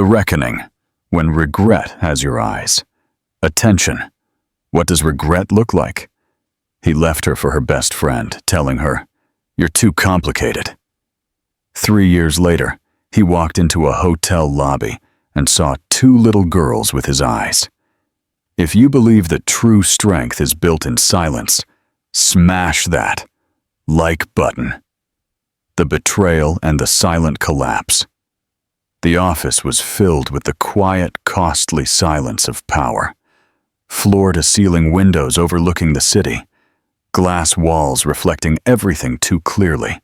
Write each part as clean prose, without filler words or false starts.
The reckoning, when regret has your eyes. Attention. What does regret look like? He left her for her best friend, telling her, "You're too complicated." 3 years later, he walked into a hotel lobby and saw 2 little girls with his eyes. If you believe that true strength is built in silence, smash that like button. The betrayal and the silent collapse. The office was filled with the quiet, costly silence of power. Floor-to-ceiling windows overlooking the city, glass walls reflecting everything too clearly,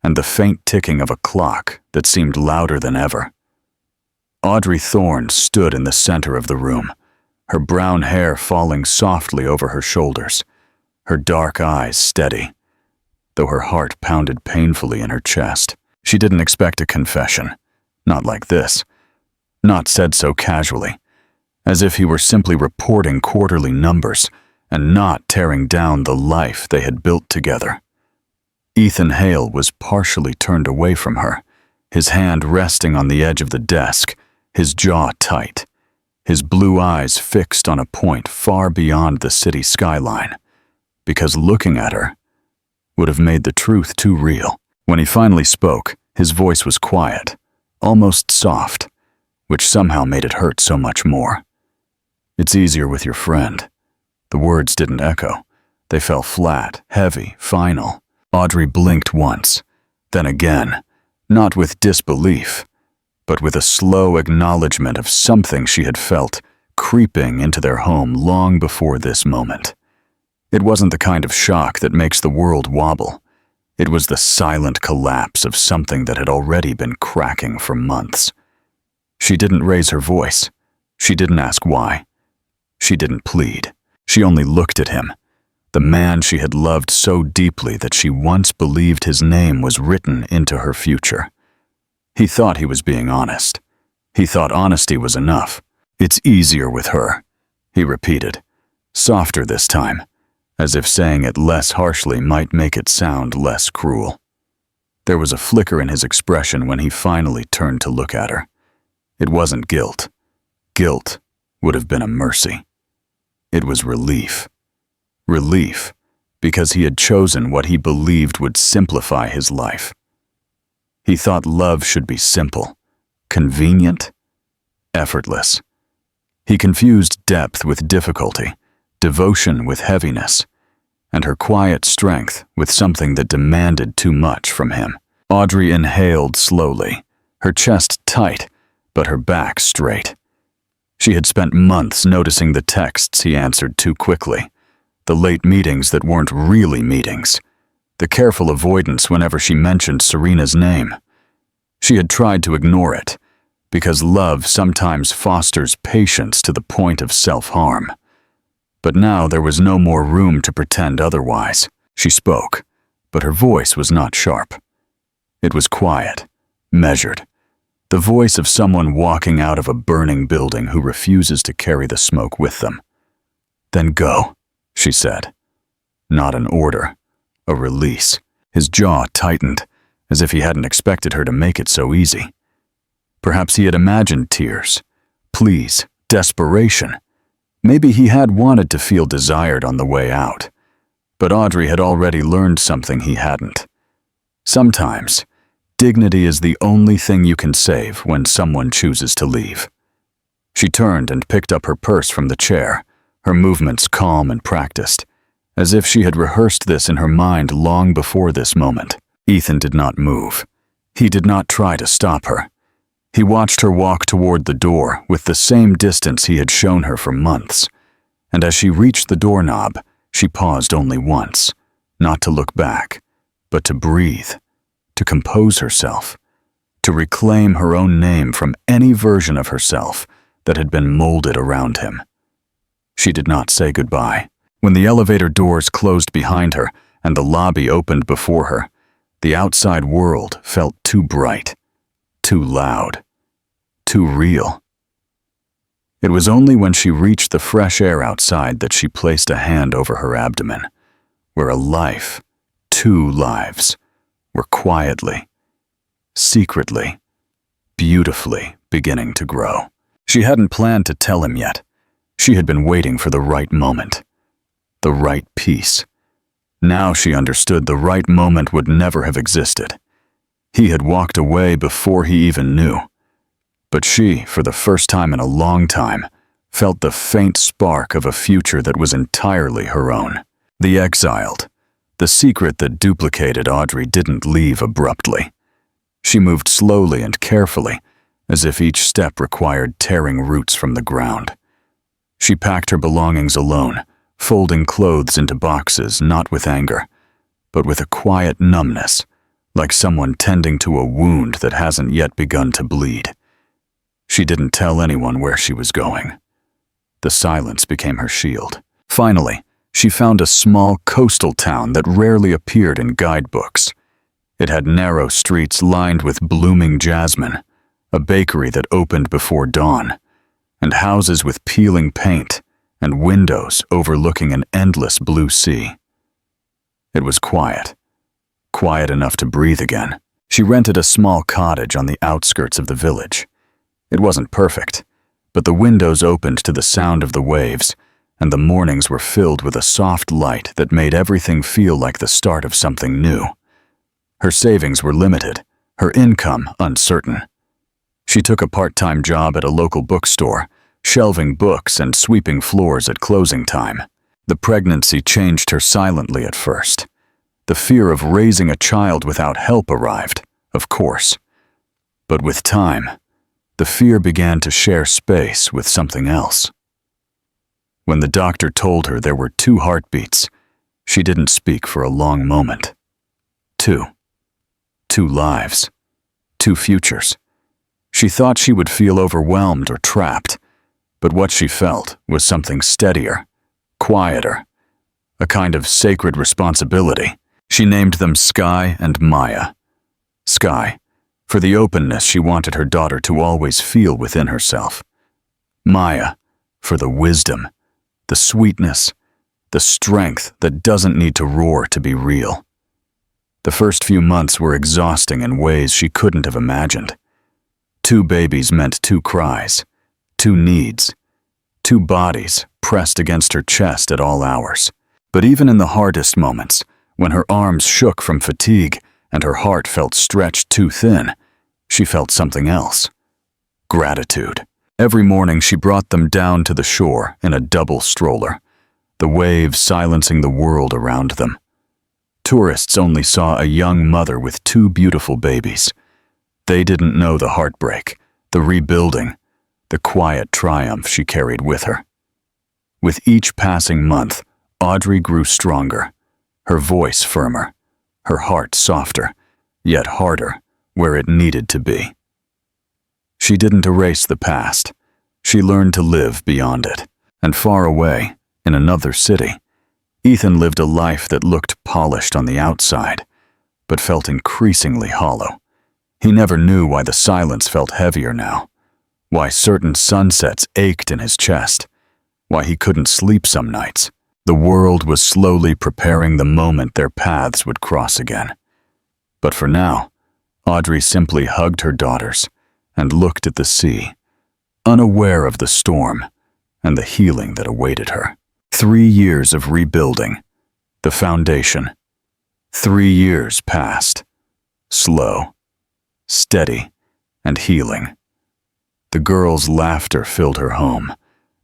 and the faint ticking of a clock that seemed louder than ever. Audrey Thorne stood in the center of the room, her brown hair falling softly over her shoulders, her dark eyes steady, though her heart pounded painfully in her chest. She didn't expect a confession, not like this, not said so casually, as if he were simply reporting quarterly numbers and not tearing down the life they had built together. Ethan Hale was partially turned away from her, his hand resting on the edge of the desk, his jaw tight, his blue eyes fixed on a point far beyond the city skyline, because looking at her would have made the truth too real. When he finally spoke, his voice was quiet, almost soft, which somehow made it hurt so much more. "It's easier with your friend." The words didn't echo. They fell flat, heavy, final. Audrey blinked once, then again, not with disbelief, but with a slow acknowledgement of something she had felt creeping into their home long before this moment. It wasn't the kind of shock that makes the world wobble. It was the silent collapse of something that had already been cracking for months. She didn't raise her voice. She didn't ask why. She didn't plead. She only looked at him, the man she had loved so deeply that she once believed his name was written into her future. He thought he was being honest. He thought honesty was enough. "It's easier with her," he repeated, softer this time, as if saying it less harshly might make it sound less cruel. There was a flicker in his expression when he finally turned to look at her. It wasn't guilt. Guilt would have been a mercy. It was relief. Relief, because he had chosen what he believed would simplify his life. He thought love should be simple, convenient, effortless. He confused depth with difficulty, devotion with heaviness, and her quiet strength with something that demanded too much from him. Audrey inhaled slowly, her chest tight, but her back straight. She had spent months noticing the texts he answered too quickly, the late meetings that weren't really meetings, the careful avoidance whenever she mentioned Serena's name. She had tried to ignore it, because love sometimes fosters patience to the point of self-harm. But now there was no more room to pretend otherwise. She spoke, but her voice was not sharp. It was quiet, measured, the voice of someone walking out of a burning building who refuses to carry the smoke with them. "Then go," she said. Not an order, a release. His jaw tightened, as if he hadn't expected her to make it so easy. Perhaps he had imagined tears, pleas, desperation. Maybe he had wanted to feel desired on the way out. But Audrey had already learned something he hadn't. Sometimes, dignity is the only thing you can save when someone chooses to leave. She turned and picked up her purse from the chair, her movements calm and practiced, as if she had rehearsed this in her mind long before this moment. Ethan did not move. He did not try to stop her. He watched her walk toward the door with the same distance he had shown her for months, and as she reached the doorknob, she paused only once, not to look back, but to breathe, to compose herself, to reclaim her own name from any version of herself that had been molded around him. She did not say goodbye. When the elevator doors closed behind her and the lobby opened before her, the outside world felt too bright, too loud, too real. It was only when she reached the fresh air outside that she placed a hand over her abdomen, where a life, 2 lives, were quietly, secretly, beautifully beginning to grow. She hadn't planned to tell him yet. She had been waiting for the right moment. The right peace. Now she understood the right moment would never have existed. He had walked away before he even knew. But she, for the first time in a long time, felt the faint spark of a future that was entirely her own. The exiled. The secret that duplicated Audrey didn't leave abruptly. She moved slowly and carefully, as if each step required tearing roots from the ground. She packed her belongings alone, folding clothes into boxes not with anger, but with a quiet numbness, like someone tending to a wound that hasn't yet begun to bleed. She didn't tell anyone where she was going. The silence became her shield. Finally, she found a small coastal town that rarely appeared in guidebooks. It had narrow streets lined with blooming jasmine, a bakery that opened before dawn, and houses with peeling paint and windows overlooking an endless blue sea. It was quiet enough to breathe again. She rented a small cottage on the outskirts of the village. It wasn't perfect, but the windows opened to the sound of the waves, and the mornings were filled with a soft light that made everything feel like the start of something new. Her savings were limited, her income uncertain. She took a part-time job at a local bookstore, shelving books and sweeping floors at closing time. The pregnancy changed her silently at first. The fear of raising a child without help arrived, of course. But with time, the fear began to share space with something else. When the doctor told her there were 2 heartbeats, she didn't speak for a long moment. 2 lives. 2 futures. She thought she would feel overwhelmed or trapped, but what she felt was something steadier, quieter, a kind of sacred responsibility. She named them Sky and Maya. Sky, for the openness she wanted her daughter to always feel within herself. Maya, for the wisdom, the sweetness, the strength that doesn't need to roar to be real. The first few months were exhausting in ways she couldn't have imagined. 2 babies meant 2 cries, 2 needs, 2 bodies pressed against her chest at all hours. But even in the hardest moments, when her arms shook from fatigue and her heart felt stretched too thin, she felt something else. Gratitude. Every morning she brought them down to the shore in a double stroller, the waves silencing the world around them. Tourists only saw a young mother with 2 beautiful babies. They didn't know the heartbreak, the rebuilding, the quiet triumph she carried with her. With each passing month, Audrey grew stronger, her voice firmer, her heart softer, yet harder where it needed to be. She didn't erase the past. She learned to live beyond it. And far away, in another city, Ethan lived a life that looked polished on the outside, but felt increasingly hollow. He never knew why the silence felt heavier now, why certain sunsets ached in his chest, why he couldn't sleep some nights. The world was slowly preparing the moment their paths would cross again. But for now, Audrey simply hugged her daughters and looked at the sea, unaware of the storm and the healing that awaited her. 3 years of rebuilding, the foundation. 3 years passed, slow, steady, and healing. The girls' laughter filled her home.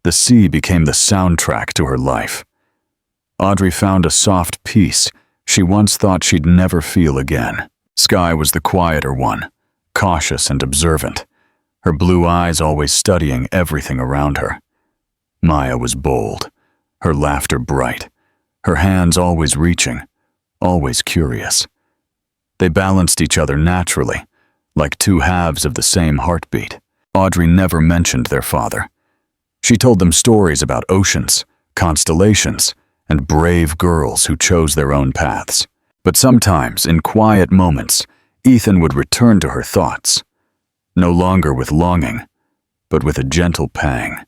The sea became the soundtrack to her life. Audrey found a soft peace she once thought she'd never feel again. Sky was the quieter one, cautious and observant, her blue eyes always studying everything around her. Maya was bold, her laughter bright, her hands always reaching, always curious. They balanced each other naturally, like 2 halves of the same heartbeat. Audrey never mentioned their father. She told them stories about oceans, constellations, and brave girls who chose their own paths. But sometimes, in quiet moments, Ethan would return to her thoughts, no longer with longing, but with a gentle pang.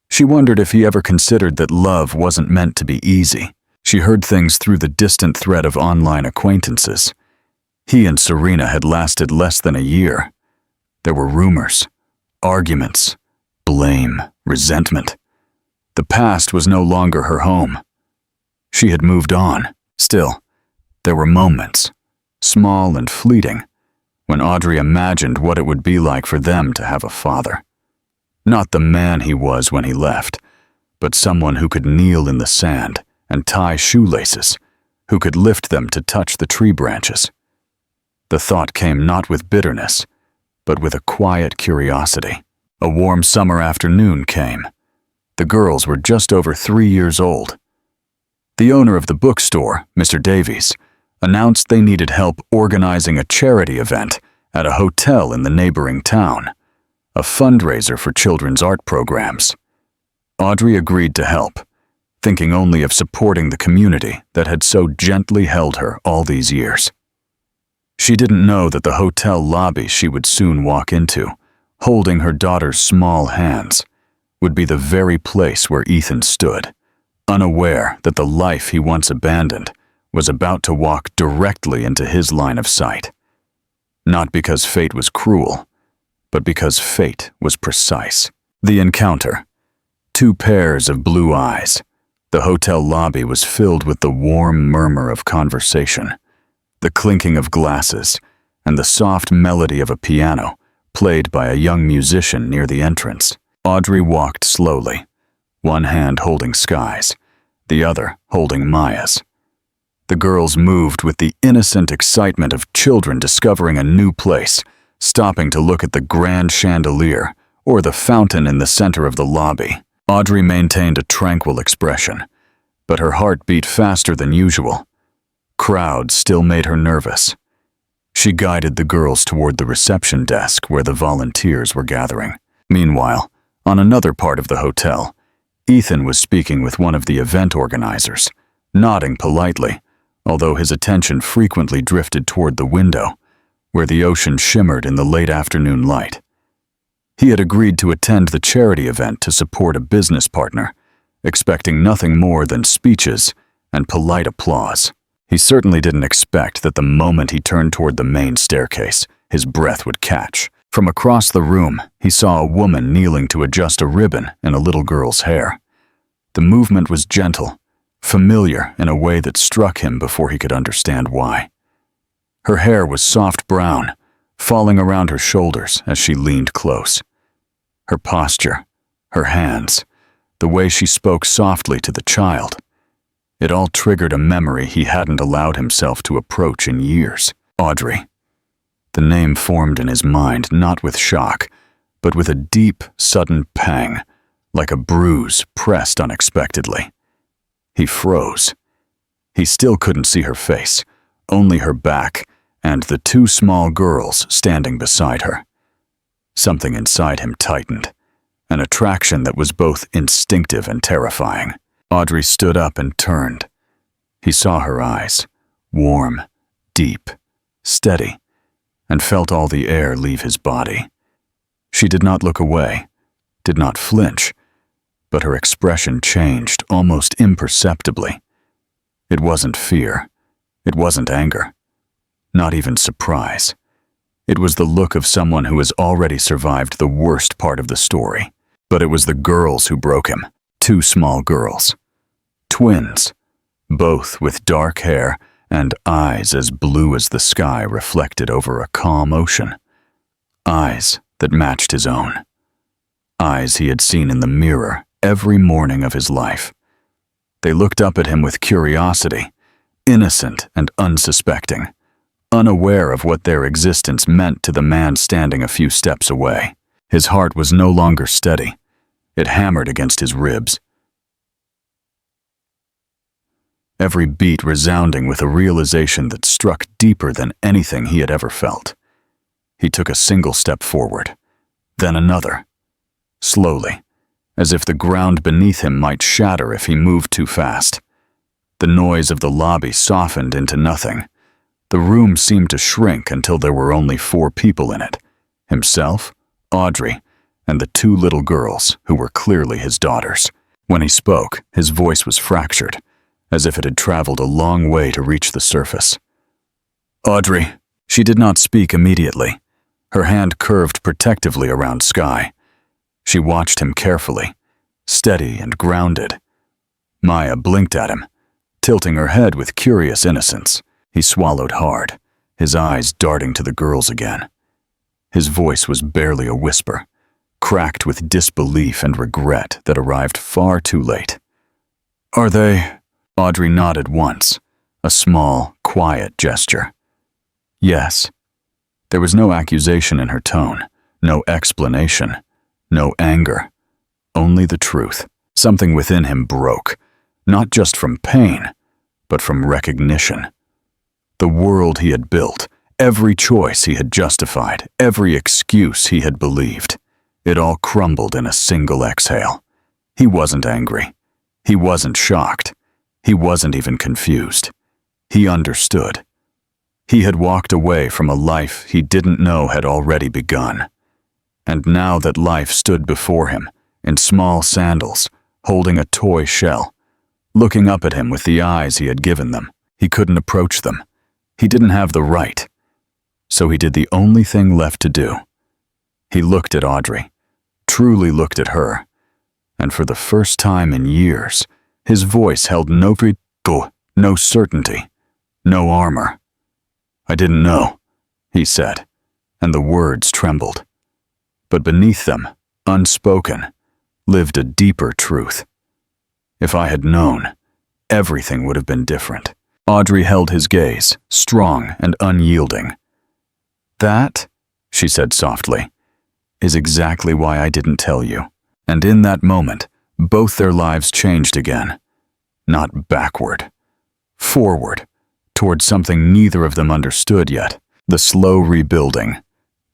She wondered if he ever considered that love wasn't meant to be easy. She heard things through the distant thread of online acquaintances. He and Serena had lasted less than a year. There were rumors, arguments, blame, resentment. The past was no longer her home. She had moved on. Still, there were moments, small and fleeting, when Audrey imagined what it would be like for them to have a father. Not the man he was when he left, but someone who could kneel in the sand and tie shoelaces, who could lift them to touch the tree branches. The thought came not with bitterness, but with a quiet curiosity. A warm summer afternoon came. The girls were just over 3 years old. The owner of the bookstore, Mr. Davies, announced they needed help organizing a charity event at a hotel in the neighboring town, a fundraiser for children's art programs. Audrey agreed to help, thinking only of supporting the community that had so gently held her all these years. She didn't know that the hotel lobby she would soon walk into, holding her daughter's small hands, would be the very place where Ethan stood, unaware that the life he once abandoned was about to walk directly into his line of sight. Not because fate was cruel, but because fate was precise. The encounter. 2 pairs of blue eyes. The hotel lobby was filled with the warm murmur of conversation, the clinking of glasses, and the soft melody of a piano played by a young musician near the entrance. Audrey walked slowly, one hand holding Sky's, the other holding Maya's. The girls moved with the innocent excitement of children discovering a new place, stopping to look at the grand chandelier or the fountain in the center of the lobby. Audrey maintained a tranquil expression, but her heart beat faster than usual. Crowds still made her nervous. She guided the girls toward the reception desk where the volunteers were gathering. Meanwhile, on another part of the hotel, Ethan was speaking with one of the event organizers, nodding politely, although his attention frequently drifted toward the window, where the ocean shimmered in the late afternoon light. He had agreed to attend the charity event to support a business partner, expecting nothing more than speeches and polite applause. He certainly didn't expect that the moment he turned toward the main staircase, his breath would catch. From across the room, he saw a woman kneeling to adjust a ribbon in a little girl's hair. The movement was gentle, familiar in a way that struck him before he could understand why. Her hair was soft brown, falling around her shoulders as she leaned close. Her posture, her hands, the way she spoke softly to the child, it all triggered a memory he hadn't allowed himself to approach in years. Audrey. The name formed in his mind not with shock, but with a deep, sudden pang, like a bruise pressed unexpectedly. He froze. He still couldn't see her face, only her back and the 2 small girls standing beside her. Something inside him tightened, an attraction that was both instinctive and terrifying. Audrey stood up and turned. He saw her eyes, warm, deep, steady, and felt all the air leave his body. She did not look away, did not flinch, but her expression changed almost imperceptibly. It wasn't fear. It wasn't anger. Not even surprise. It was the look of someone who has already survived the worst part of the story. But it was the girls who broke him. 2 small girls. Twins, both with dark hair and eyes as blue as the sky reflected over a calm ocean. Eyes that matched his own. Eyes he had seen in the mirror every morning of his life. They looked up at him with curiosity, innocent and unsuspecting, unaware of what their existence meant to the man standing a few steps away. His heart was no longer steady. It hammered against his ribs, every beat resounding with a realization that struck deeper than anything he had ever felt. He took a single step forward, then another, slowly, as if the ground beneath him might shatter if he moved too fast. The noise of the lobby softened into nothing. The room seemed to shrink until there were only 4 people in it: himself, Audrey, and the 2 little girls who were clearly his daughters. When he spoke, his voice was fractured, as if it had traveled a long way to reach the surface. Audrey. She did not speak immediately. Her hand curved protectively around Sky. She watched him carefully, steady and grounded. Maya blinked at him, tilting her head with curious innocence. He swallowed hard, his eyes darting to the girls again. His voice was barely a whisper, cracked with disbelief and regret that arrived far too late. "Are they?" Audrey nodded once, a small, quiet gesture. "Yes." There was no accusation in her tone, no explanation, no anger, only the truth. Something within him broke, not just from pain, but from recognition. The world he had built, every choice he had justified, every excuse he had believed, it all crumbled in a single exhale. He wasn't angry. He wasn't shocked. He wasn't even confused. He understood. He had walked away from a life he didn't know had already begun. And now that life stood before him, in small sandals, holding a toy shell, looking up at him with the eyes he had given them, he couldn't approach them. He didn't have the right. So he did the only thing left to do. He looked at Audrey, truly looked at her, and for the first time in years, his voice held no certainty, no armor. "I didn't know," he said, and the words trembled. But beneath them, unspoken, lived a deeper truth. If I had known, everything would have been different. Audrey held his gaze, strong and unyielding. "That," she said softly, "is exactly why I didn't tell you." And in that moment, both their lives changed again. Not backward. Forward, towards something neither of them understood yet. The slow rebuilding.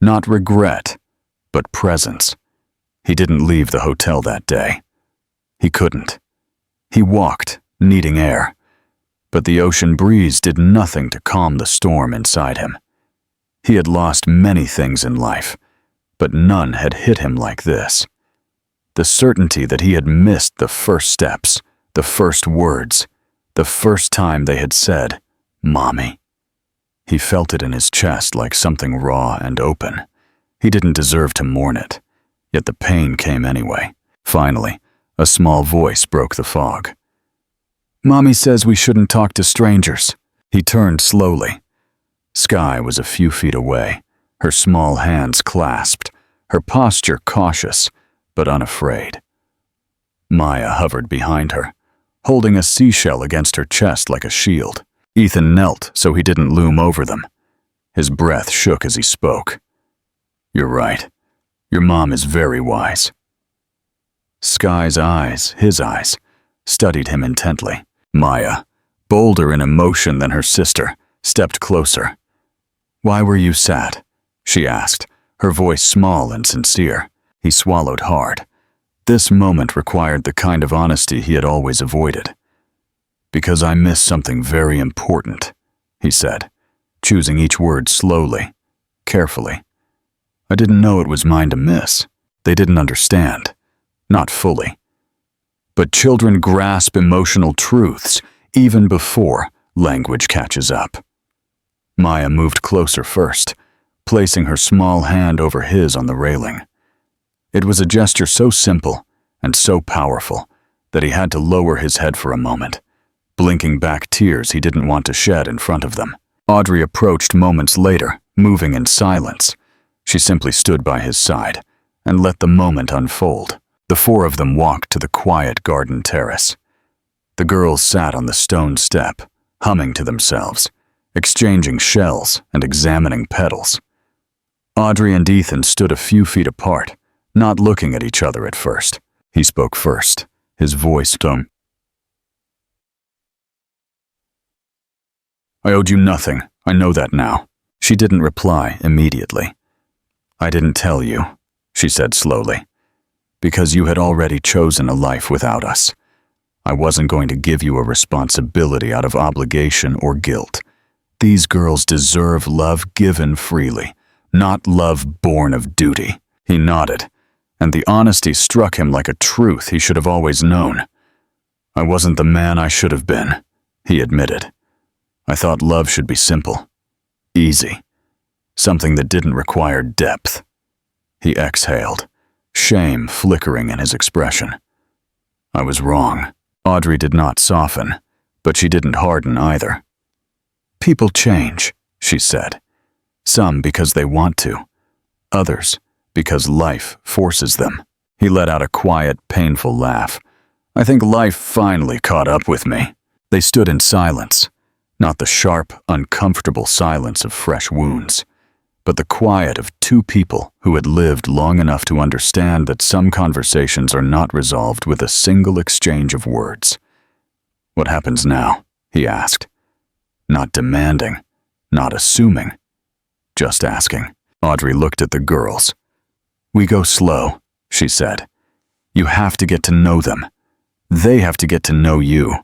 Not regret, but presence. He didn't leave the hotel that day. He couldn't. He walked, needing air. But the ocean breeze did nothing to calm the storm inside him. He had lost many things in life, but none had hit him like this. The certainty that he had missed the first steps, the first words, the first time they had said, "Mommy." He felt it in his chest like something raw and open. He didn't deserve to mourn it, yet the pain came anyway. Finally, a small voice broke the fog. "Mommy says we shouldn't talk to strangers." He turned slowly. Sky was a few feet away, her small hands clasped, her posture cautious, but unafraid. Maya hovered behind her, holding a seashell against her chest like a shield. Ethan knelt so he didn't loom over them. His breath shook as he spoke. "You're right. Your mom is very wise." Sky's eyes, his eyes, studied him intently. Maya, bolder in emotion than her sister, stepped closer. "Why were you sad?" she asked, her voice small and sincere. He swallowed hard. This moment required the kind of honesty he had always avoided. "Because I missed something very important," he said, choosing each word slowly, carefully. "I didn't know it was mine to miss. They didn't understand. Not fully. But children grasp emotional truths even before language catches up." Maya moved closer first, placing her small hand over his on the railing. It was a gesture so simple and so powerful that he had to lower his head for a moment, blinking back tears he didn't want to shed in front of them. Audrey approached moments later, moving in silence. She simply stood by his side and let the moment unfold. The four of them walked to the quiet garden terrace. The girls sat on the stone step, humming to themselves, exchanging shells and examining petals. Audrey and Ethan stood a few feet apart, not looking at each other at first. He spoke first, his voice tone. "I owed you nothing. I know that now." She didn't reply immediately. "I didn't tell you," she said slowly, "because you had already chosen a life without us. I wasn't going to give you a responsibility out of obligation or guilt. These girls deserve love given freely, not love born of duty." He nodded, and the honesty struck him like a truth he should have always known. "I wasn't the man I should have been," he admitted. "I thought love should be simple, easy. something that didn't require depth. He exhaled, shame flickering in his expression. I was wrong. Audrey did not soften, but she didn't harden either. People change, she said. Some because they want to, others because life forces them. He let out a quiet, painful laugh. I think life finally caught up with me. They stood in silence, not the sharp, uncomfortable silence of fresh wounds, but the quiet of two people who had lived long enough to understand that some conversations are not resolved with a single exchange of words. What happens now? He asked. Not demanding, not assuming, just asking. Audrey looked at the girls. We go slow, she said. You have to get to know them. They have to get to know you.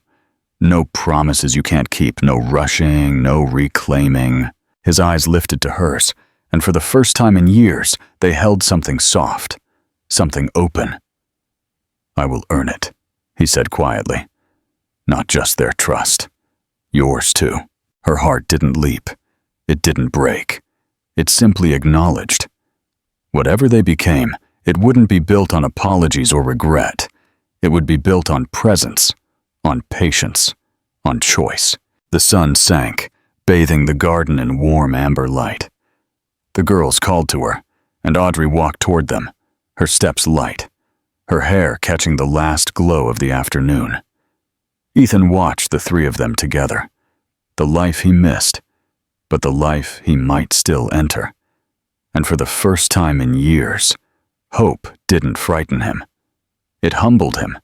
No promises you can't keep, no rushing, no reclaiming. His eyes lifted to hers, and for the first time in years, they held something soft, something open. I will earn it, he said quietly. Not just their trust. Yours too. Her heart didn't leap. It didn't break. It simply acknowledged. Whatever they became, it wouldn't be built on apologies or regret. It would be built on presence, on patience, on choice. The sun sank, bathing the garden in warm amber light. The girls called to her, and Audrey walked toward them, her steps light, her hair catching the last glow of the afternoon. Ethan watched the three of them together, the life he missed, but the life he might still enter. And for the first time in years, hope didn't frighten him. It humbled him.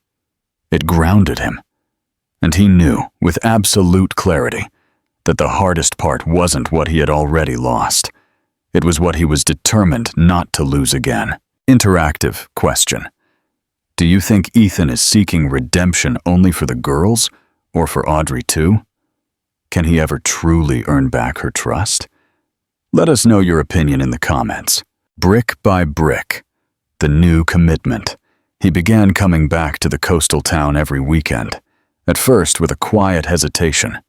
It grounded him. And he knew, with absolute clarity, that the hardest part wasn't what he had already lost. It was what he was determined not to lose again. Interactive question. Do you think Ethan is seeking redemption only for the girls, or for Audrey too? Can he ever truly earn back her trust? Let us know your opinion in the comments. Brick by brick, the new commitment. He began coming back to the coastal town every weekend, at first with a quiet hesitation,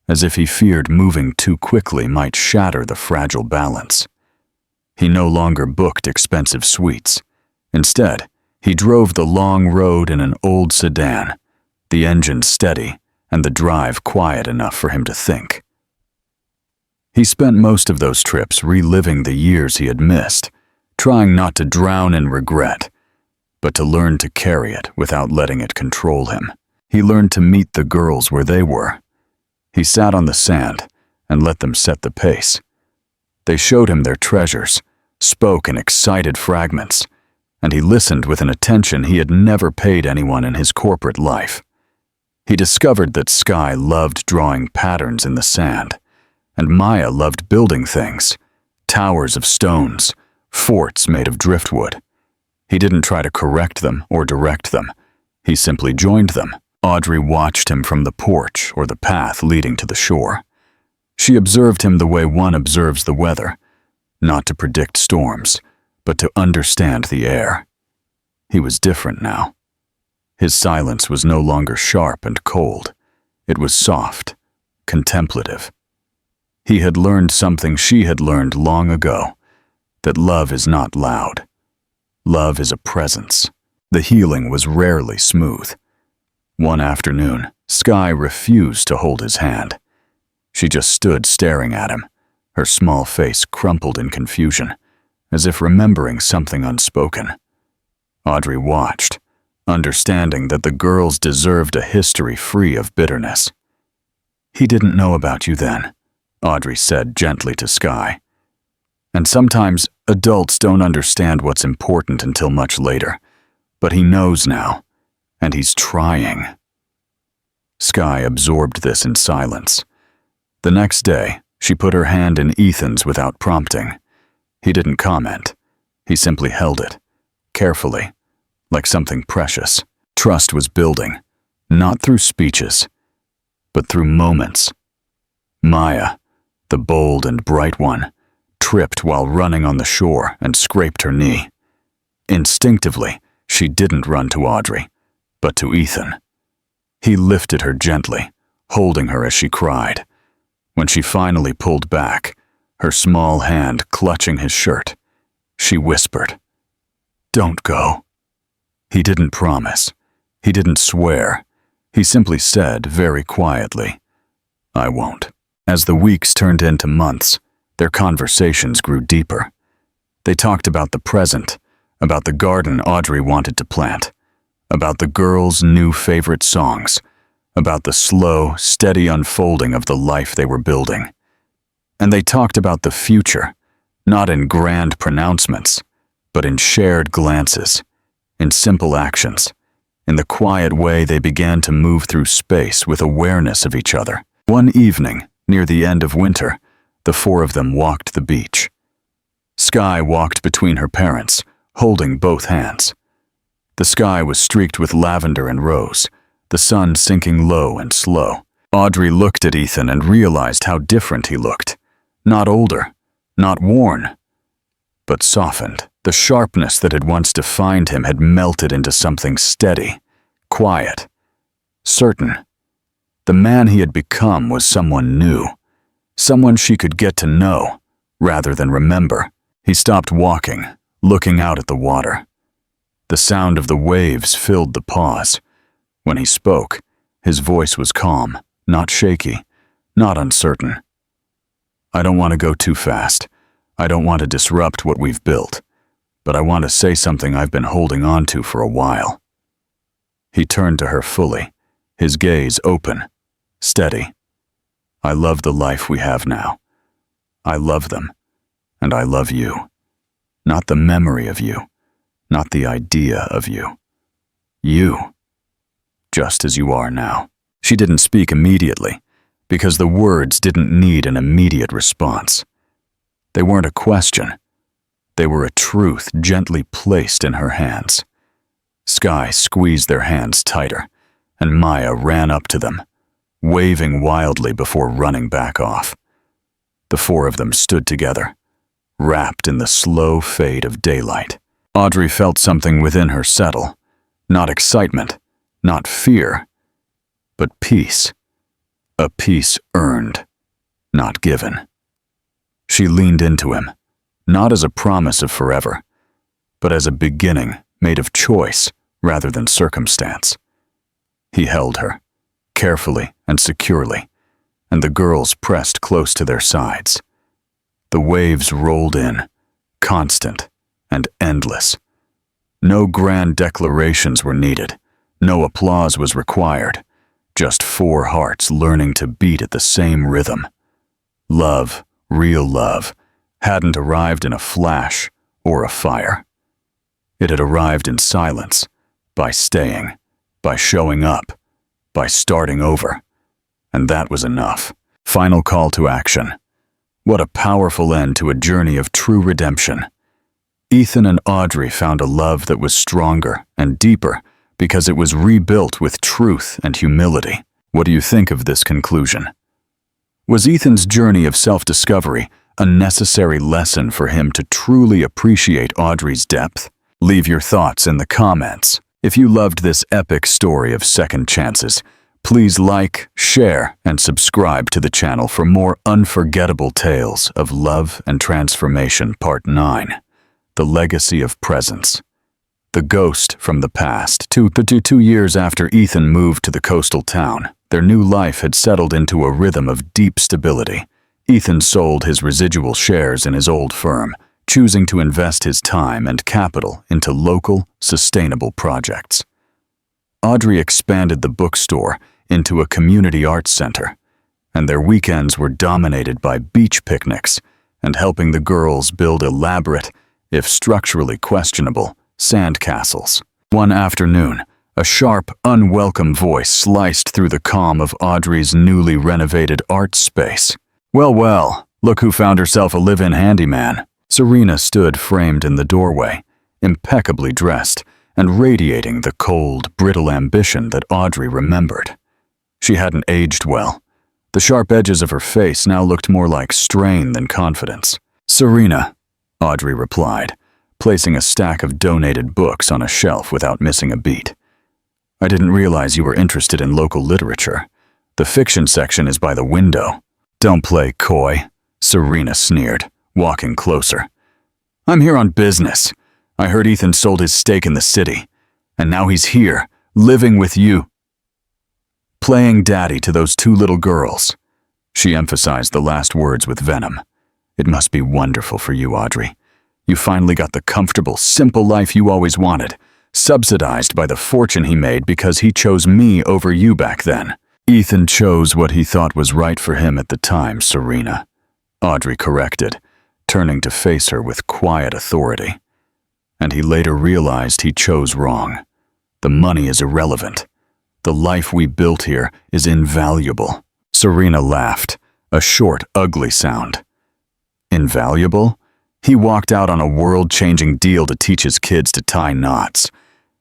as if he feared moving too quickly might shatter the fragile balance. He no longer booked expensive suites. Instead, he drove the long road in an old sedan, the engine steady and the drive quiet enough for him to think. He spent most of those trips reliving the years he had missed, trying not to drown in regret, but to learn to carry it without letting it control him. He learned to meet the girls where they were. He sat on the sand and let them set the pace. They showed him their treasures, spoke in excited fragments, and he listened with an attention he had never paid anyone in his corporate life. He discovered that Sky loved drawing patterns in the sand, and Maya loved building things, towers of stones, forts made of driftwood. He didn't try to correct them or direct them. He simply joined them. Audrey watched him from the porch or the path leading to the shore. She observed him the way one observes the weather, not to predict storms, but to understand the air. He was different now. His silence was no longer sharp and cold. It was soft, contemplative. He had learned something she had learned long ago, that love is not loud. Love is a presence. The healing was rarely smooth. One afternoon, Sky refused to hold his hand. She just stood staring at him, her small face crumpled in confusion, as if remembering something unspoken. Audrey watched, understanding that the girls deserved a history free of bitterness. He didn't know about you then, Audrey said gently to Sky. And sometimes adults don't understand what's important until much later, but he knows now, and he's trying. Sky absorbed this in silence. The next day, she put her hand in Ethan's without prompting. He didn't comment. He simply held it, carefully, like something precious. Trust was building, not through speeches, but through moments. Maya, the bold and bright one, tripped while running on the shore and scraped her knee. Instinctively, she didn't run to Audrey, but to Ethan. He lifted her gently, holding her as she cried. When she finally pulled back, her small hand clutching his shirt. She whispered, "Don't go." He didn't promise. He didn't swear. He simply said very quietly, "I won't." As the weeks turned into months, their conversations grew deeper. They talked about the present, about the garden Audrey wanted to plant, about the girls' new favorite songs, about the slow, steady unfolding of the life they were building. And they talked about the future, not in grand pronouncements, but in shared glances, in simple actions, in the quiet way they began to move through space with awareness of each other. One evening, near the end of winter, the four of them walked the beach. Sky walked between her parents, holding both hands. The sky was streaked with lavender and rose, the sun sinking low and slow. Audrey looked at Ethan and realized how different he looked. Not older, not worn, but softened. The sharpness that had once defined him had melted into something steady, quiet, certain. The man he had become was someone new, someone she could get to know rather than remember. He stopped walking, looking out at the water. The sound of the waves filled the pause. When he spoke, his voice was calm, not shaky, not uncertain. "I don't want to go too fast. I don't want to disrupt what we've built, but I want to say something I've been holding on to for a while." He turned to her fully, his gaze open, steady. "I love the life we have now. I love them, and I love you. Not the memory of you, not the idea of you. You, just as you are now." She didn't speak immediately, because the words didn't need an immediate response. They weren't a question. They were a truth gently placed in her hands. Sky squeezed their hands tighter, and Maya ran up to them, waving wildly before running back off. The four of them stood together, wrapped in the slow fade of daylight. Audrey felt something within her settle, not excitement, not fear, but peace. A peace earned, not given. She leaned into him, not as a promise of forever, but as a beginning made of choice rather than circumstance. He held her, carefully and securely, and the girls pressed close to their sides. The waves rolled in, constant and endless. No grand declarations were needed, no applause was required, just four hearts learning to beat at the same rhythm. Love, real love, hadn't arrived in a flash or a fire. It had arrived in silence, by staying, by showing up, by starting over. And that was enough. Final call to action. What a powerful end to a journey of true redemption. Ethan and Audrey found a love that was stronger and deeper because it was rebuilt with truth and humility. What do you think of this conclusion? Was Ethan's journey of self-discovery a necessary lesson for him to truly appreciate Audrey's depth? Leave your thoughts in the comments. If you loved this epic story of second chances, please like, share, and subscribe to the channel for more unforgettable tales of love and transformation. Part 9. The Legacy of Presence. The ghost from the past. 2 years after Ethan moved to the coastal town, their new life had settled into a rhythm of deep stability. Ethan sold his residual shares in his old firm, choosing to invest his time and capital into local, sustainable projects. Audrey expanded the bookstore into a community arts center, and their weekends were dominated by beach picnics and helping the girls build elaborate, if structurally questionable, sandcastles. One afternoon, a sharp, unwelcome voice sliced through the calm of Audrey's newly renovated art space. Well, look who found herself a live-in handyman." Serena stood framed in the doorway, impeccably dressed and radiating the cold, brittle ambition that Audrey remembered. She hadn't aged well. The sharp edges of her face now looked more like strain than confidence. "Serena," Audrey replied, placing a stack of donated books on a shelf without missing a beat. "I didn't realize you were interested in local literature. The fiction section is by the window." "Don't play coy," Serena sneered, walking closer. I'm here on business. I heard Ethan sold his stake in the city, and now he's here, living with you. Playing daddy to those two little girls. She emphasized the last words with venom. It must be wonderful for you, Audrey. You finally got the comfortable, simple life you always wanted, subsidized by the fortune he made because he chose me over you back then. Ethan chose what he thought was right for him at the time, Serena. Audrey corrected, turning to face her with quiet authority. And he later realized he chose wrong. The money is irrelevant. The life we built here is invaluable. Serena laughed, a short, ugly sound. Invaluable? He walked out on a world-changing deal to teach his kids to tie knots.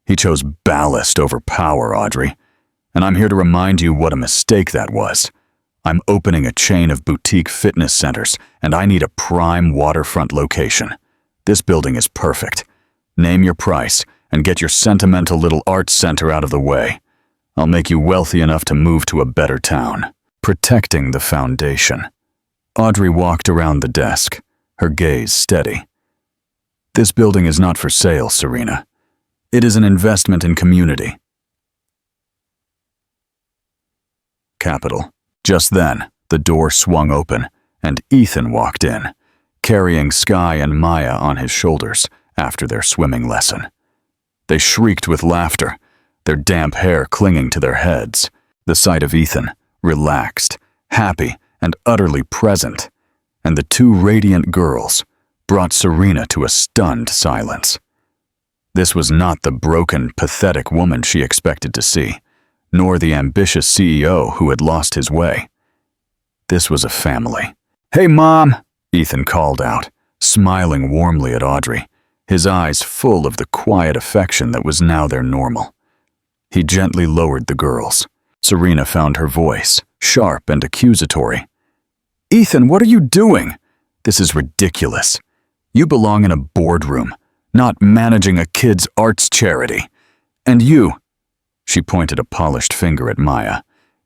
He chose ballast over power, Audrey. And I'm here to remind you what a mistake that was. I'm opening a chain of boutique fitness centers, and I need a prime waterfront location. This building is perfect. Name your price, and get your sentimental little arts center out of the way. I'll make you wealthy enough to move to a better town. Protecting the foundation. Audrey walked around the desk, her gaze steady. This building is not for sale, Serena. It is an investment in community. Capital. Just then, the door swung open, and Ethan walked in, carrying Sky and Maya on his shoulders after their swimming lesson. They shrieked with laughter, their damp hair clinging to their heads. The sight of Ethan, relaxed, happy, and utterly present, and the two radiant girls, brought Serena to a stunned silence. This was not the broken, pathetic woman she expected to see, nor the ambitious CEO who had lost his way. This was a family. "Hey, Mom!" Ethan called out, smiling warmly at Audrey, his eyes full of the quiet affection that was now their normal. He gently lowered the girls. Serena found her voice, sharp and accusatory. "Ethan, what are you doing? This is ridiculous. You belong in a boardroom, not managing a kids' arts charity. And you," she pointed a polished finger at Maya,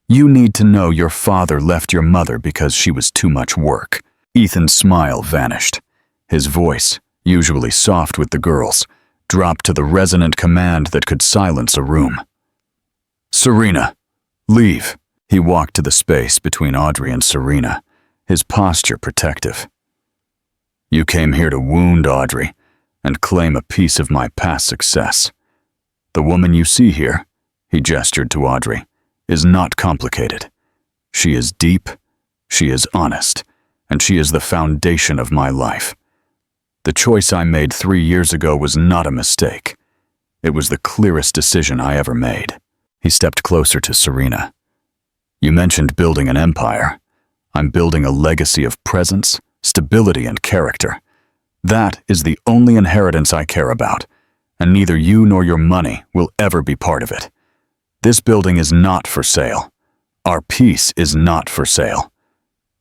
"you need to know your father left your mother because she was too much work." Ethan's smile vanished. His voice, usually soft with the girls, dropped to the resonant command that could silence a room. "Serena, leave." He walked to the space between Audrey and Serena, his posture protective. "You came here to wound Audrey and claim a piece of my past success. The woman you see here," he gestured to Audrey, "is not complicated. She is deep, she is honest, and she is the foundation of my life. The choice I made 3 years ago was not a mistake. It was the clearest decision I ever made." He stepped closer to Serena. "You mentioned building an empire. I'm building a legacy of presence, stability, and character. That is the only inheritance I care about, and neither you nor your money will ever be part of it. This building is not for sale. Our peace is not for sale.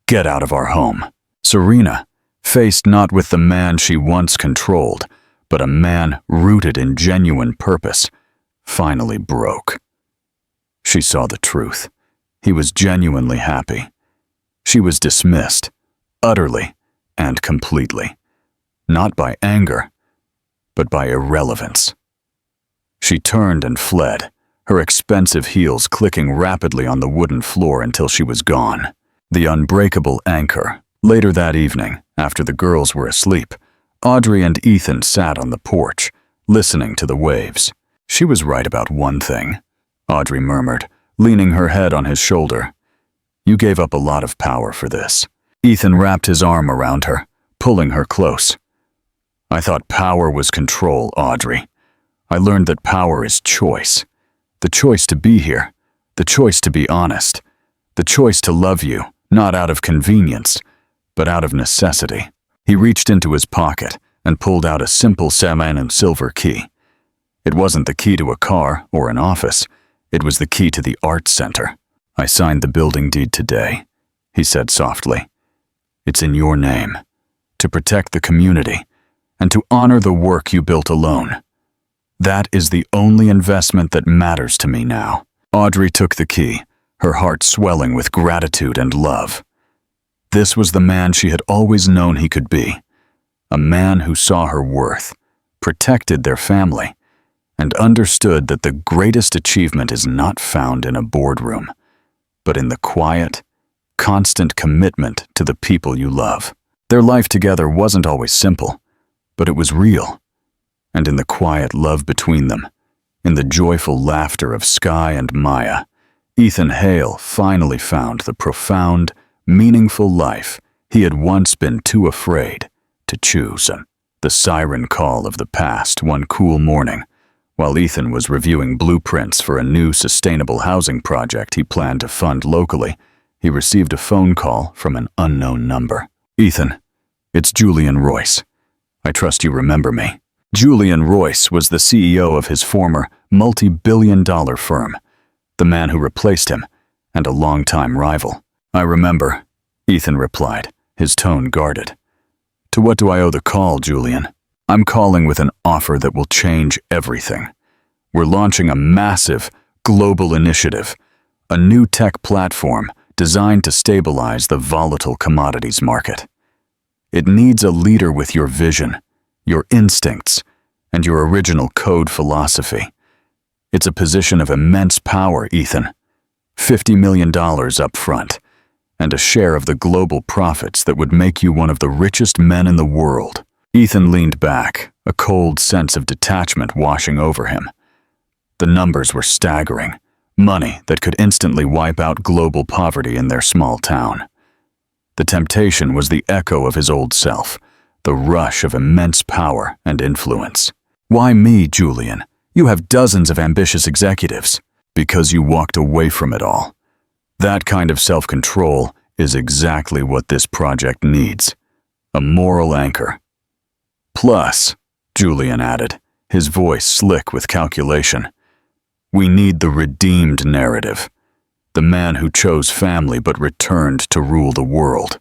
Get out of our home." Serena, faced not with the man she once controlled, but a man rooted in genuine purpose, finally broke. She saw the truth. He was genuinely happy. She was dismissed, utterly and completely, not by anger, but by irrelevance. She turned and fled, her expensive heels clicking rapidly on the wooden floor until she was gone. The unbreakable anchor. Later that evening, after the girls were asleep, Audrey and Ethan sat on the porch, listening to the waves. "She was right about one thing," Audrey murmured, leaning her head on his shoulder. "You gave up a lot of power for this." Ethan wrapped his arm around her, pulling her close. "I thought power was control, Audrey. I learned that power is choice. The choice to be here, the choice to be honest, the choice to love you, not out of convenience, but out of necessity." He reached into his pocket and pulled out a simple salmon and silver key. It wasn't the key to a car or an office. It was the key to the arts center. "I signed the building deed today," he said softly. "It's in your name, to protect the community and to honor the work you built alone. That is the only investment that matters to me now." Audrey took the key, her heart swelling with gratitude and love. This was the man she had always known he could be. A man who saw her worth, protected their family, and understood that the greatest achievement is not found in a boardroom, but in the quiet, constant commitment to the people you love. Their life together wasn't always simple, but it was real. And in the quiet love between them, in the joyful laughter of Sky and Maya, Ethan Hale finally found the profound, meaningful life he had once been too afraid to choose. The siren call of the past one cool morning, while Ethan was reviewing blueprints for a new sustainable housing project he planned to fund locally, he received a phone call from an unknown number. "Ethan, it's Julian Royce. I trust you remember me." Julian Royce was the CEO of his former multi-billion-dollar firm, the man who replaced him, and a longtime rival. "I remember," Ethan replied, his tone guarded. "To what do I owe the call, Julian?" "I'm calling with an offer that will change everything. We're launching a massive, global initiative, a new tech platform designed to stabilize the volatile commodities market. It needs a leader with your vision, your instincts, and your original code philosophy. It's a position of immense power, Ethan. $50 million up front, and a share of the global profits that would make you one of the richest men in the world." Ethan leaned back, a cold sense of detachment washing over him. The numbers were staggering, money that could instantly wipe out global poverty in their small town. The temptation was the echo of his old self, the rush of immense power and influence. "Why me, Julian? You have dozens of ambitious executives." "Because you walked away from it all. That kind of self-control is exactly what this project needs. A moral anchor. Plus," Julian added, his voice slick with calculation, "we need the redeemed narrative. The man who chose family but returned to rule the world.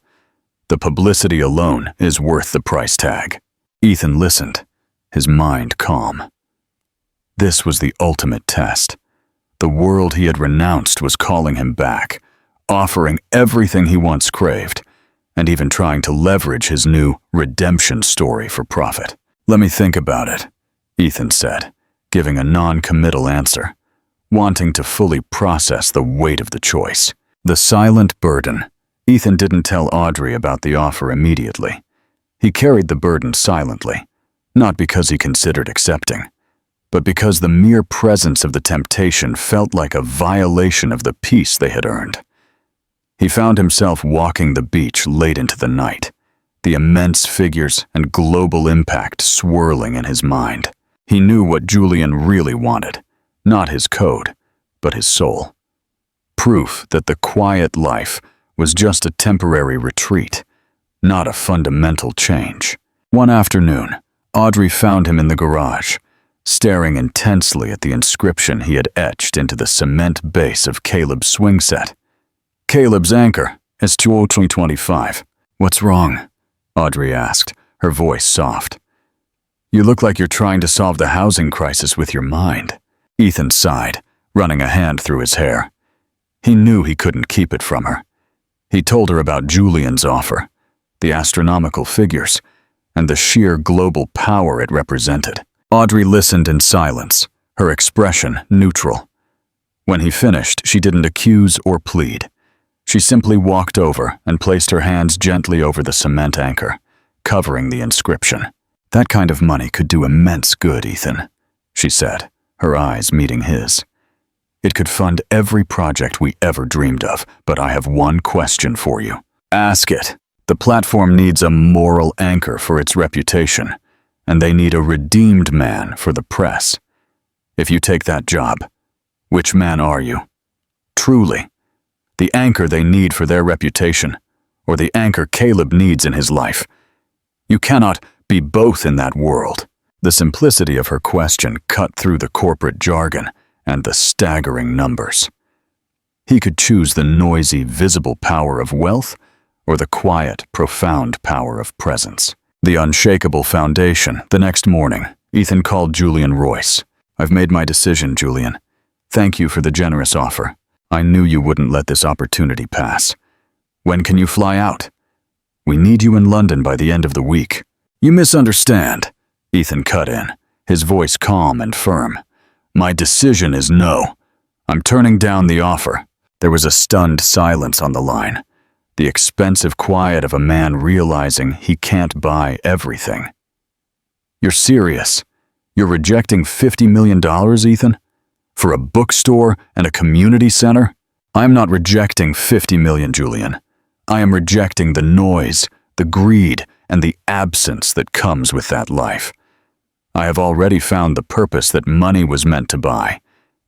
The publicity alone is worth the price tag." Ethan listened, his mind calm. This was the ultimate test. The world he had renounced was calling him back, offering everything he once craved, and even trying to leverage his new redemption story for profit. "Let me think about it," Ethan said, giving a non-committal answer, wanting to fully process the weight of the choice. The silent burden. Ethan didn't tell Audrey about the offer immediately. He carried the burden silently, not because he considered accepting, but because the mere presence of the temptation felt like a violation of the peace they had earned. He found himself walking the beach late into the night, the immense figures and global impact swirling in his mind. He knew what Julian really wanted, not his code, but his soul. Proof that the quiet life was just a temporary retreat, not a fundamental change. One afternoon, Audrey found him in the garage, staring intensely at the inscription he had etched into the cement base of Caleb's swing set. "Caleb's anchor, S2025. "What's wrong?" Audrey asked, her voice soft. "You look like you're trying to solve the housing crisis with your mind." Ethan sighed, running a hand through his hair. He knew he couldn't keep it from her. He told her about Julian's offer, the astronomical figures, and the sheer global power it represented. Audrey listened in silence, her expression neutral. When he finished, she didn't accuse or plead. She simply walked over and placed her hands gently over the cement anchor, covering the inscription. "That kind of money could do immense good, Ethan," she said, her eyes meeting his. "It could fund every project we ever dreamed of, but I have one question for you." "Ask it." "The platform needs a moral anchor for its reputation, and they need a redeemed man for the press. If you take that job, which man are you? Truly, the anchor they need for their reputation, or the anchor Caleb needs in his life. You cannot be both in that world." The simplicity of her question cut through the corporate jargon and the staggering numbers. He could choose the noisy, visible power of wealth or the quiet, profound power of presence. The unshakable foundation. The next morning, Ethan called Julian Royce. "I've made my decision, Julian. Thank you for the generous offer. I knew you wouldn't let this opportunity pass. When can you fly out?" We need you in London by the end of the week. You misunderstand, Ethan cut in, his voice calm and firm. My decision is no. I'm turning down the offer. There was a stunned silence on the line, the expensive quiet of a man realizing he can't buy everything. You're serious? You're rejecting $50 million, Ethan? For a bookstore and a community center? I'm not rejecting $50 million, Julian. I am rejecting the noise, the greed, and the absence that comes with that life. I have already found the purpose that money was meant to buy: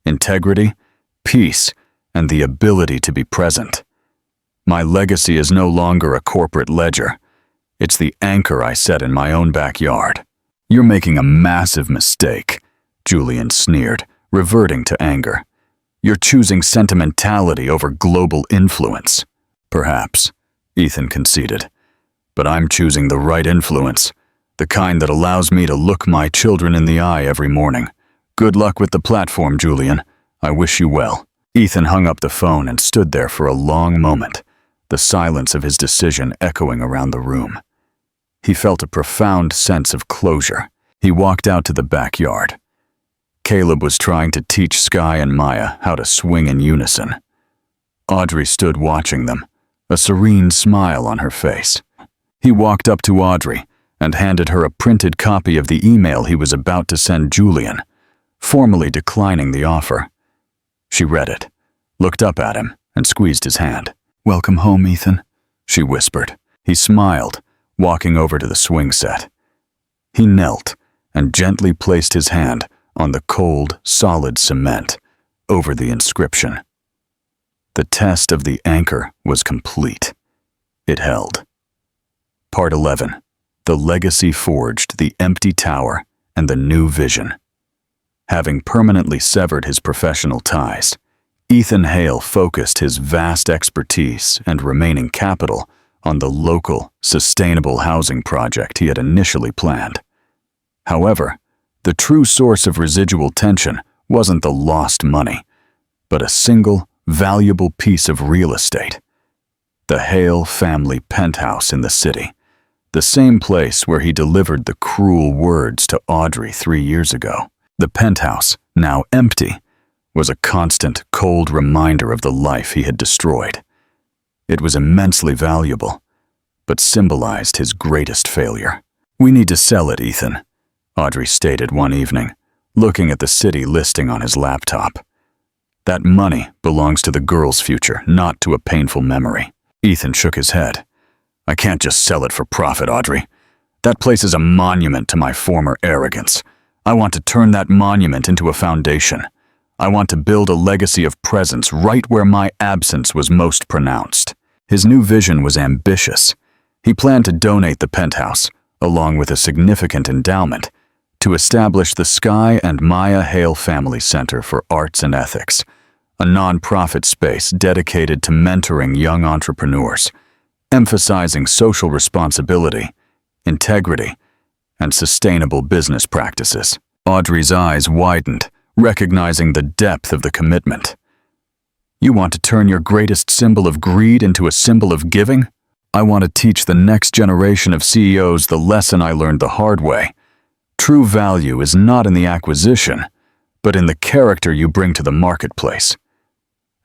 integrity, peace, and the ability to be present. My legacy is no longer a corporate ledger. It's the anchor I set in my own backyard. You're making a massive mistake, Julian sneered, reverting to anger. You're choosing sentimentality over global influence. Perhaps, Ethan conceded. But I'm choosing the right influence, the kind that allows me to look my children in the eye every morning. Good luck with the platform, Julian. I wish you well. Ethan hung up the phone and stood there for a long moment, the silence of his decision echoing around the room. He felt a profound sense of closure. He walked out to the backyard. Caleb was trying to teach Sky and Maya how to swing in unison. Audrey stood watching them, a serene smile on her face. He walked up to Audrey and handed her a printed copy of the email he was about to send Julian, formally declining the offer. She read it, looked up at him, and squeezed his hand. "Welcome home, Ethan," she whispered. He smiled, walking over to the swing set. He knelt and gently placed his hand on the cold, solid cement over the inscription. The test of the anchor was complete. It held. Part 11. The legacy forged the empty tower and the new vision. Having permanently severed his professional ties, Ethan Hale focused his vast expertise and remaining capital on the local, sustainable housing project he had initially planned. However, the true source of residual tension wasn't the lost money, but a single, valuable piece of real estate: the Hale family penthouse in the city, the same place where he delivered the cruel words to Audrey 3 years ago. The penthouse, now empty, was a constant, cold reminder of the life he had destroyed. It was immensely valuable, but symbolized his greatest failure. "We need to sell it, Ethan," Audrey stated one evening, looking at the city listing on his laptop. "That money belongs to the girl's future, not to a painful memory." Ethan shook his head. "I can't just sell it for profit, Audrey. That place is a monument to my former arrogance. I want to turn that monument into a foundation. I want to build a legacy of presence right where my absence was most pronounced." His new vision was ambitious. He planned to donate the penthouse, along with a significant endowment, to establish the Sky and Maya Hale Family Center for Arts and Ethics, a nonprofit space dedicated to mentoring young entrepreneurs, emphasizing social responsibility, integrity, and sustainable business practices. Audrey's eyes widened, recognizing the depth of the commitment. "You want to turn your greatest symbol of greed into a symbol of giving? I want to teach the next generation of CEOs the lesson I learned the hard way. True value is not in the acquisition, but in the character you bring to the marketplace.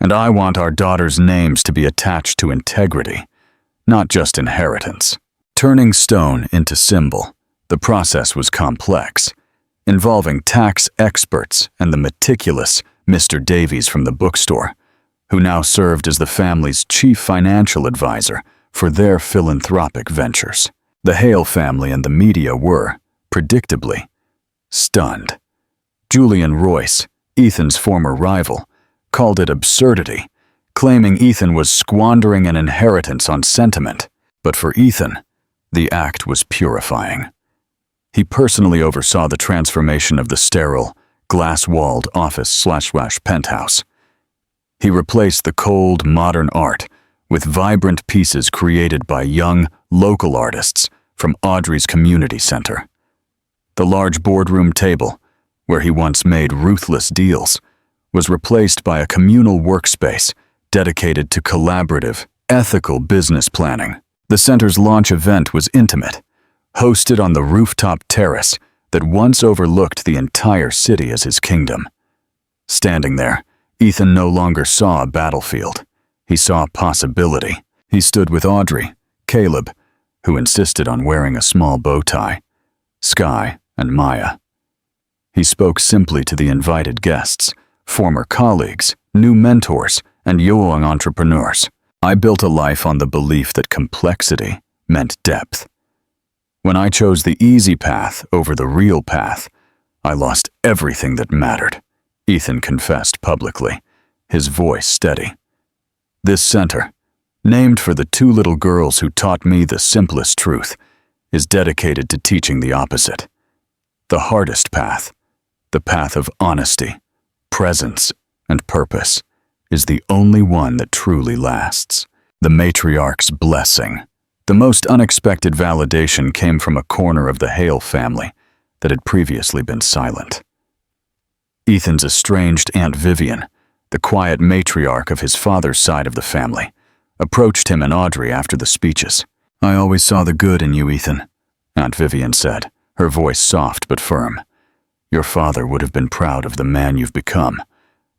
And I want our daughters' names to be attached to integrity, not just inheritance." Turning stone into symbol, the process was complex, involving tax experts and the meticulous Mr. Davies from the bookstore, who now served as the family's chief financial advisor for their philanthropic ventures. The Hale family and the media were, predictably, stunned. Julian Royce, Ethan's former rival, called it absurdity, claiming Ethan was squandering an inheritance on sentiment. But for Ethan, the act was purifying. He personally oversaw the transformation of the sterile, glass-walled office/penthouse. He replaced the cold, modern art with vibrant pieces created by young, local artists from Audrey's community center. The large boardroom table, where he once made ruthless deals, was replaced by a communal workspace dedicated to collaborative, ethical business planning. The center's launch event was intimate, hosted on the rooftop terrace that once overlooked the entire city as his kingdom. Standing there, Ethan no longer saw a battlefield. He saw possibility. He stood with Audrey, Caleb, who insisted on wearing a small bow tie, Sky, and Maya. He spoke simply to the invited guests, former colleagues, new mentors, and young entrepreneurs. I built a life on the belief that complexity meant depth. When I chose the easy path over the real path, I lost everything that mattered, Ethan confessed publicly, his voice steady. This center, named for the two little girls who taught me the simplest truth, is dedicated to teaching the opposite. The hardest path, the path of honesty, presence, and purpose, is the only one that truly lasts. The matriarch's blessing. The most unexpected validation came from a corner of the Hale family that had previously been silent. Ethan's estranged Aunt Vivian, the quiet matriarch of his father's side of the family, approached him and Audrey after the speeches. "I always saw the good in you, Ethan," Aunt Vivian said, her voice soft but firm. "Your father would have been proud of the man you've become.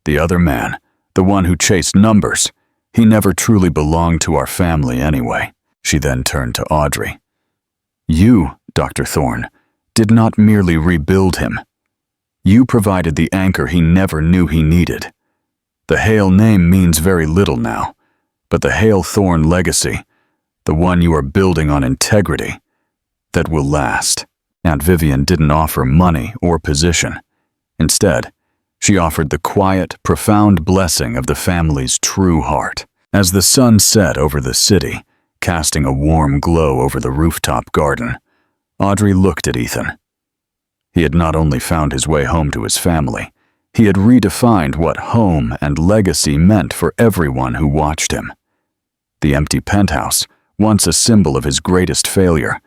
The other man, the one who chased numbers, he never truly belonged to our family anyway." She then turned to Audrey. "You, Dr. Thorne, did not merely rebuild him. You provided the anchor he never knew he needed. The Hale name means very little now, but the Hale-Thorne legacy, the one you are building on integrity, that will last." Aunt Vivian didn't offer money or position. Instead, she offered the quiet, profound blessing of the family's true heart. As the sun set over the city, casting a warm glow over the rooftop garden, Audrey looked at Ethan. He had not only found his way home to his family, he had redefined what home and legacy meant for everyone who watched him. The empty penthouse, once a symbol of his greatest failure,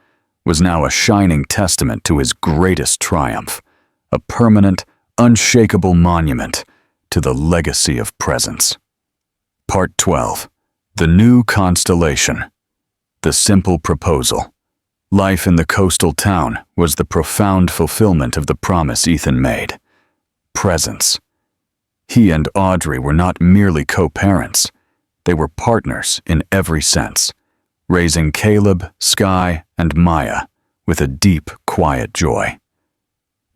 was now a shining testament to his greatest triumph, a permanent, unshakable monument to the legacy of presence. Part 12. The New Constellation. The Simple Proposal. Life in the coastal town was the profound fulfillment of the promise Ethan made. Presence. He and Audrey were not merely co-parents. They were partners in every sense, raising Caleb, Sky, and Maya with a deep, quiet joy.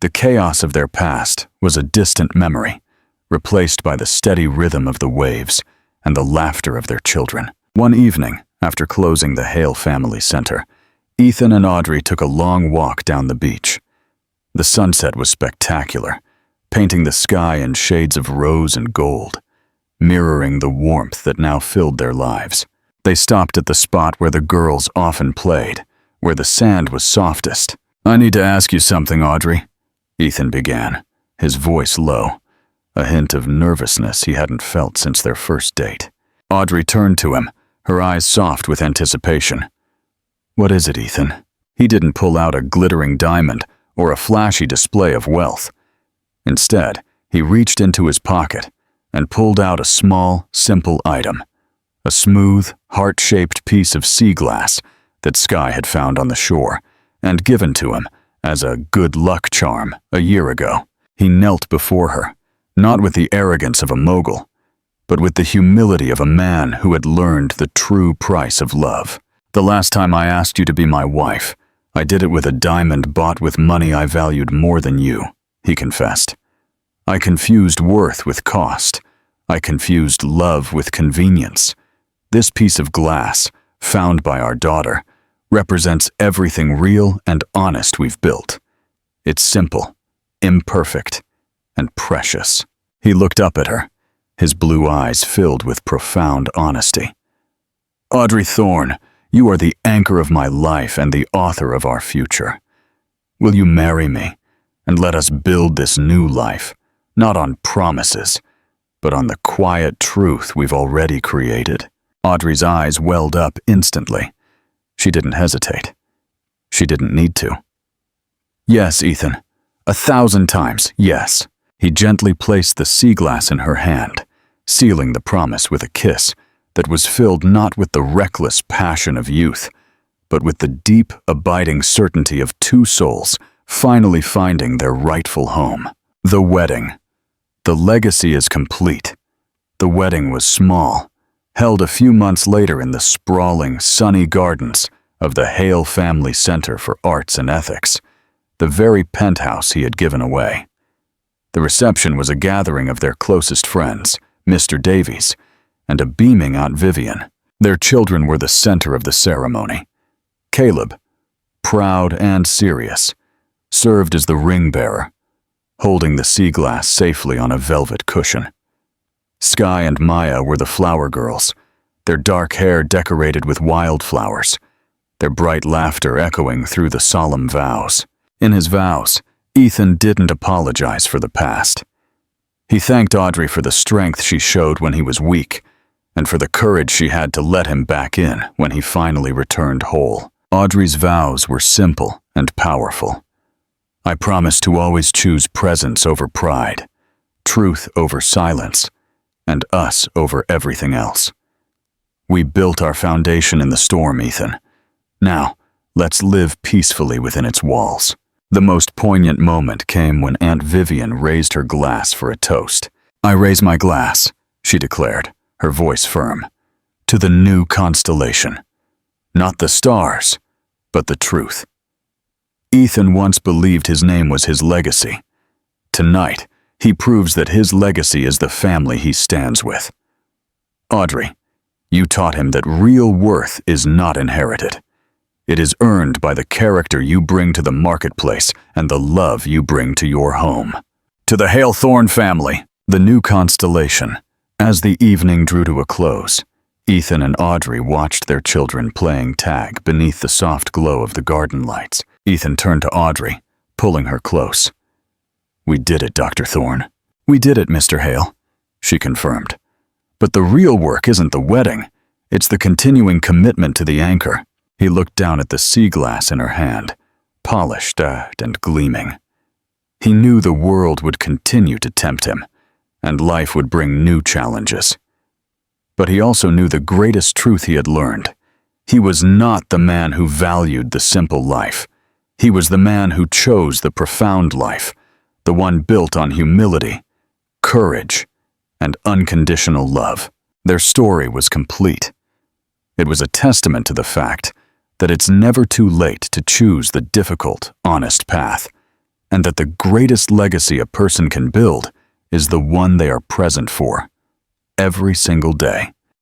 The chaos of their past was a distant memory, replaced by the steady rhythm of the waves and the laughter of their children. One evening, after closing the Hale Family Center, Ethan and Audrey took a long walk down the beach. The sunset was spectacular, painting the sky in shades of rose and gold, mirroring the warmth that now filled their lives. They stopped at the spot where the girls often played, where the sand was softest. "I need to ask you something, Audrey," Ethan began, his voice low, a hint of nervousness he hadn't felt since their first date. Audrey turned to him, her eyes soft with anticipation. "What is it, Ethan?" He didn't pull out a glittering diamond or a flashy display of wealth. Instead, he reached into his pocket and pulled out a small, simple item, a smooth, heart-shaped piece of sea glass that Sky had found on the shore and given to him as a good luck charm a year ago. He knelt before her, not with the arrogance of a mogul, but with the humility of a man who had learned the true price of love. "The last time I asked you to be my wife, I did it with a diamond bought with money I valued more than you," he confessed. "I confused worth with cost. I confused love with convenience. This piece of glass, found by our daughter, represents everything real and honest we've built. It's simple, imperfect, and precious." He looked up at her, his blue eyes filled with profound honesty. "Audrey Thorne, you are the anchor of my life and the author of our future. Will you marry me and let us build this new life, not on promises, but on the quiet truth we've already created?" Audrey's eyes welled up instantly. She didn't hesitate. She didn't need to. "Yes, Ethan. 1,000 times, yes." He gently placed the sea glass in her hand, sealing the promise with a kiss that was filled not with the reckless passion of youth, but with the deep, abiding certainty of two souls finally finding their rightful home. The wedding. The legacy is complete. The wedding was small, held a few months later in the sprawling, sunny gardens of the Hale Family Center for Arts and Ethics, the very penthouse he had given away. The reception was a gathering of their closest friends, Mr. Davies, and a beaming Aunt Vivian. Their children were the center of the ceremony. Caleb, proud and serious, served as the ring bearer, holding the sea glass safely on a velvet cushion. Sky and Maya were the flower girls, their dark hair decorated with wildflowers, their bright laughter echoing through the solemn vows. In his vows, Ethan didn't apologize for the past. He thanked Audrey for the strength she showed when he was weak, and for the courage she had to let him back in when he finally returned whole. Audrey's vows were simple and powerful. I promise to always choose presence over pride, truth over silence, and us over everything else. We built our foundation in the storm, Ethan. Now, let's live peacefully within its walls. The most poignant moment came when Aunt Vivian raised her glass for a toast. I raise my glass, she declared, her voice firm, to the new constellation. Not the stars, but the truth. Ethan once believed his name was his legacy. Tonight, he proves that his legacy is the family he stands with. Audrey, you taught him that real worth is not inherited. It is earned by the character you bring to the marketplace and the love you bring to your home. To the Halethorne family, the new constellation. As the evening drew to a close, Ethan and Audrey watched their children playing tag beneath the soft glow of the garden lights. Ethan turned to Audrey, pulling her close. We did it, Dr. Thorne. We did it, Mr. Hale, she confirmed. But the real work isn't the wedding. It's the continuing commitment to the anchor. He looked down at the sea glass in her hand, polished and gleaming. He knew the world would continue to tempt him, and life would bring new challenges. But he also knew the greatest truth he had learned. He was not the man who valued the simple life. He was the man who chose the profound life, the one built on humility, courage, and unconditional love. Their story was complete. It was a testament to the fact that it's never too late to choose the difficult, honest path, and that the greatest legacy a person can build is the one they are present for, every single day.